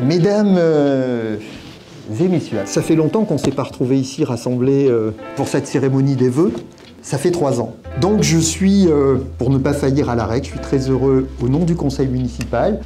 Mesdames et messieurs, ça fait longtemps qu'on ne s'est pas retrouvés ici rassemblés pour cette cérémonie des vœux. Ça fait 3 ans. Donc je suis, pour ne pas faillir à la règle, je suis très heureux au nom du conseil municipal,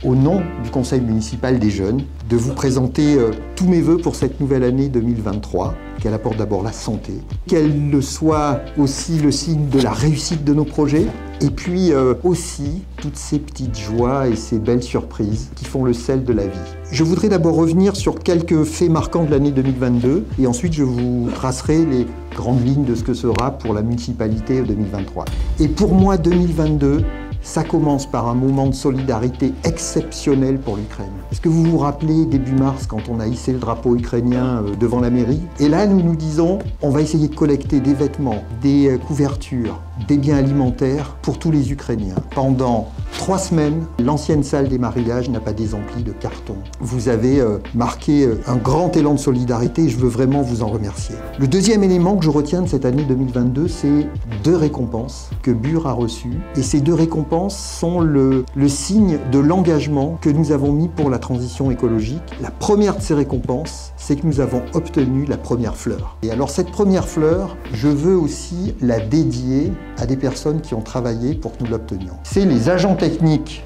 des jeunes, de vous présenter tous mes vœux pour cette nouvelle année 2023, qu'elle apporte d'abord la santé, qu'elle soit aussi le signe de la réussite de nos projets, et puis aussi toutes ces petites joies et ces belles surprises qui font le sel de la vie. Je voudrais d'abord revenir sur quelques faits marquants de l'année 2022, et ensuite je vous tracerai les grandes lignes de ce que sera pour la municipalité 2023. Et pour moi, 2022, ça commence par un moment de solidarité exceptionnel pour l'Ukraine. Est-ce que vous vous rappelez, début mars, quand on a hissé le drapeau ukrainien devant la mairie? Et là, nous nous disons, on va essayer de collecter des vêtements, des couvertures, des biens alimentaires pour tous les Ukrainiens. Pendant 3 semaines, l'ancienne salle des mariages n'a pas désempli de carton. Vous avez marqué un grand élan de solidarité et je veux vraiment vous en remercier. Le deuxième élément que je retiens de cette année 2022, c'est 2 récompenses que Bure a reçues. Et ces 2 récompenses sont le signe de l'engagement que nous avons mis pour la transition écologique. La première de ces récompenses, c'est que nous avons obtenu la première fleur. Et alors cette première fleur, je veux aussi la dédier à des personnes qui ont travaillé pour que nous l'obtenions. C'est les agents techniques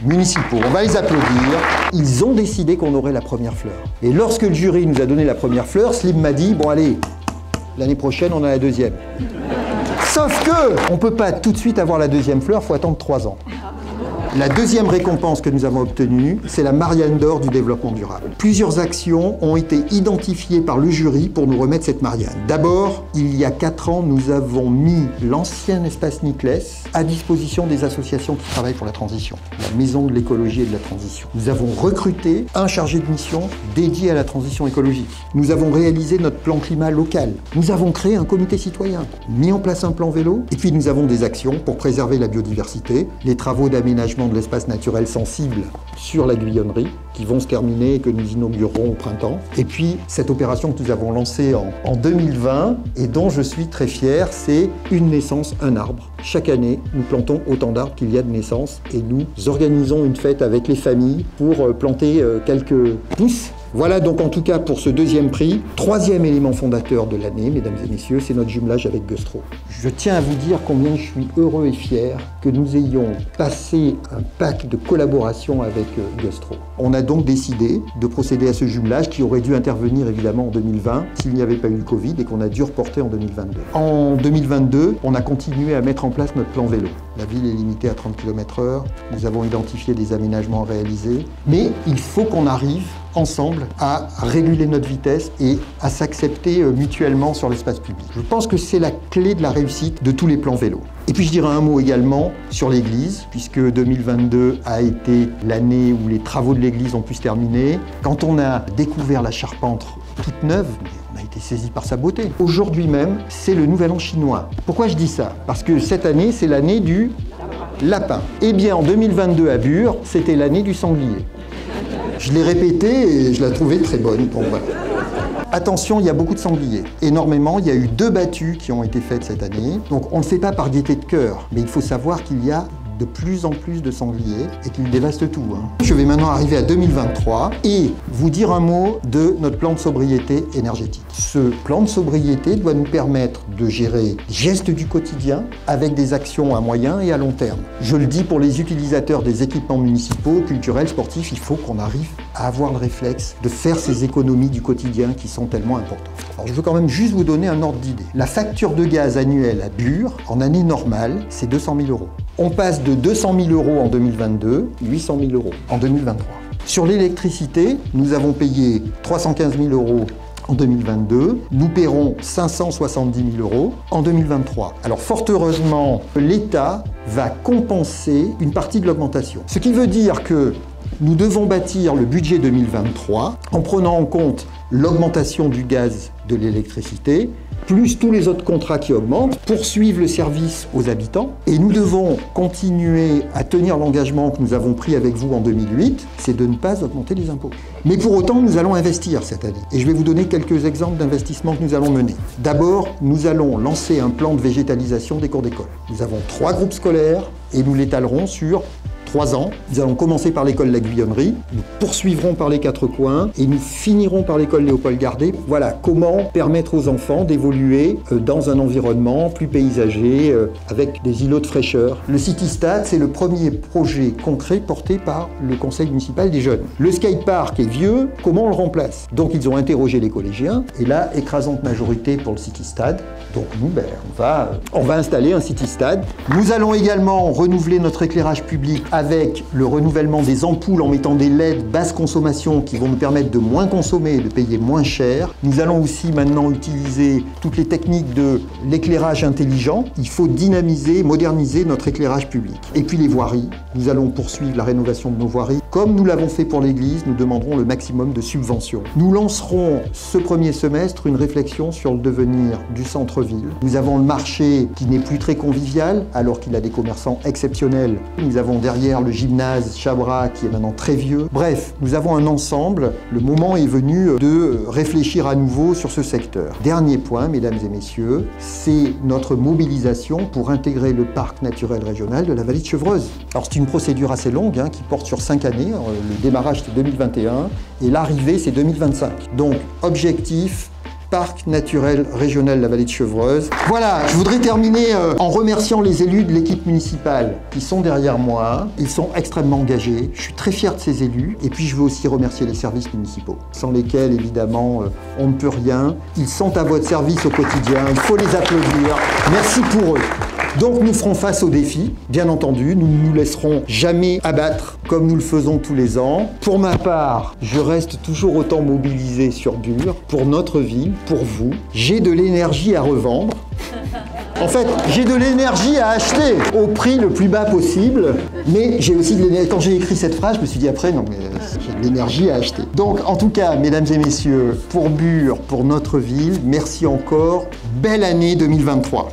municipaux, on va les applaudir. Ils ont décidé qu'on aurait la première fleur. Et lorsque le jury nous a donné la première fleur, Slim m'a dit, bon allez, l'année prochaine on a la deuxième. Sauf que on ne peut pas tout de suite avoir la deuxième fleur, il faut attendre 3 ans. La deuxième récompense que nous avons obtenue, c'est la Marianne d'or du développement durable. Plusieurs actions ont été identifiées par le jury pour nous remettre cette Marianne. D'abord, il y a 4 ans, nous avons mis l'ancien espace Niclès à disposition des associations qui travaillent pour la transition, la Maison de l'écologie et de la transition. Nous avons recruté un chargé de mission dédié à la transition écologique. Nous avons réalisé notre plan climat local. Nous avons créé un comité citoyen, mis en place un plan vélo, et puis nous avons des actions pour préserver la biodiversité, les travaux d'aménagement de l'espace naturel sensible sur la Guyonnerie qui vont se terminer et que nous inaugurerons au printemps. Et puis cette opération que nous avons lancée en 2020 et dont je suis très fier, c'est une naissance, un arbre. Chaque année, nous plantons autant d'arbres qu'il y a de naissances et nous organisons une fête avec les familles pour planter quelques pousses. Voilà donc en tout cas pour ce deuxième prix. 3e élément fondateur de l'année, mesdames et messieurs, c'est notre jumelage avec Göstro. Je tiens à vous dire combien je suis heureux et fier que nous ayons passé un pacte de collaboration avec Göstro. On a donc décidé de procéder à ce jumelage qui aurait dû intervenir évidemment en 2020 s'il n'y avait pas eu le Covid et qu'on a dû reporter en 2022. En 2022, on a continué à mettre en place notre plan vélo. La ville est limitée à 30 km/h, nous avons identifié des aménagements à réaliser, mais il faut qu'on arrive ensemble à réguler notre vitesse et à s'accepter mutuellement sur l'espace public. Je pense que c'est la clé de la réussite de tous les plans vélo. Et puis je dirais un mot également sur l'église, puisque 2022 a été l'année où les travaux de l'église ont pu se terminer. Quand on a découvert la charpente toute neuve, on a été saisi par sa beauté. Aujourd'hui même, c'est le nouvel an chinois. Pourquoi je dis ça? Parce que cette année, c'est l'année du lapin. Eh bien, en 2022 à Bure, c'était l'année du sanglier. Je l'ai répété et je la trouvais très bonne. Bon, voilà. Attention, il y a beaucoup de sangliers. Énormément, il y a eu 2 battues qui ont été faites cette année. Donc on ne le fait pas par gaieté de cœur, mais il faut savoir qu'il y a de plus en plus de sangliers et qu'ils dévastent tout. Je vais maintenant arriver à 2023 et vous dire un mot de notre plan de sobriété énergétique. Ce plan de sobriété doit nous permettre de gérer les gestes du quotidien avec des actions à moyen et à long terme. Je le dis pour les utilisateurs des équipements municipaux, culturels, sportifs, il faut qu'on arrive à avoir le réflexe de faire ces économies du quotidien qui sont tellement importantes. Alors je veux quand même juste vous donner un ordre d'idée. La facture de gaz annuelle à Bure, en année normale, c'est 200 000 €. On passe de 200 000 € en 2022, 800 000 € en 2023. Sur l'électricité, nous avons payé 315 000 € en 2022, nous paierons 570 000 € en 2023. Alors fort heureusement, l'État va compenser une partie de l'augmentation. Ce qui veut dire que nous devons bâtir le budget 2023 en prenant en compte l'augmentation du gaz, de l'électricité, plus tous les autres contrats qui augmentent, poursuivre le service aux habitants. Et nous devons continuer à tenir l'engagement que nous avons pris avec vous en 2008, c'est de ne pas augmenter les impôts. Mais pour autant, nous allons investir cette année. Et je vais vous donner quelques exemples d'investissements que nous allons mener. D'abord, nous allons lancer un plan de végétalisation des cours d'école. Nous avons 3 groupes scolaires et nous l'étalerons sur 3 ans. Nous allons commencer par l'école La Guyonnerie, nous poursuivrons par les Quatre Coins et nous finirons par l'école Léopold Gardet. Voilà, comment permettre aux enfants d'évoluer dans un environnement plus paysager, avec des îlots de fraîcheur. Le City-Stade, c'est le premier projet concret porté par le conseil municipal des jeunes. Le skatepark est vieux, comment on le remplace? Donc ils ont interrogé les collégiens, et là, écrasante majorité pour le City-Stade. Donc nous, on va installer un City-Stade. Nous allons également renouveler notre éclairage public avec le renouvellement des ampoules en mettant des LED basse consommation qui vont nous permettre de moins consommer et de payer moins cher. Nous allons aussi maintenant utiliser toutes les techniques de l'éclairage intelligent. Il faut dynamiser, moderniser notre éclairage public. Et puis les voiries. Nous allons poursuivre la rénovation de nos voiries. Comme nous l'avons fait pour l'église, nous demanderons le maximum de subventions. Nous lancerons ce premier semestre une réflexion sur le devenir du centre-ville. Nous avons le marché qui n'est plus très convivial, alors qu'il a des commerçants exceptionnels. Nous avons derrière le gymnase Chabra qui est maintenant très vieux. Bref, nous avons un ensemble. Le moment est venu de réfléchir à nouveau sur ce secteur. Dernier point, mesdames et messieurs, c'est notre mobilisation pour intégrer le parc naturel régional de la vallée de Chevreuse. Alors c'est une procédure assez longue qui porte sur 5 années. Le démarrage c'est 2021 et l'arrivée c'est 2025. Donc objectif, parc naturel régional de la vallée de Chevreuse. Voilà, je voudrais terminer en remerciant les élus de l'équipe municipale qui sont derrière moi. Ils sont extrêmement engagés. Je suis très fier de ces élus. Et puis je veux aussi remercier les services municipaux, sans lesquels évidemment on ne peut rien. Ils sont à votre service au quotidien. Il faut les applaudir. Merci pour eux. Donc nous ferons face aux défis, bien entendu, nous ne nous laisserons jamais abattre comme nous le faisons tous les ans. Pour ma part, je reste toujours autant mobilisé sur Bure, pour notre ville, pour vous. J'ai de l'énergie à revendre. En fait, j'ai de l'énergie à acheter au prix le plus bas possible, mais j'ai aussi de l'énergie. Quand j'ai écrit cette phrase, je me suis dit après, non mais j'ai de l'énergie à acheter. Donc en tout cas, mesdames et messieurs, pour Bure, pour notre ville, merci encore. Belle année 2023.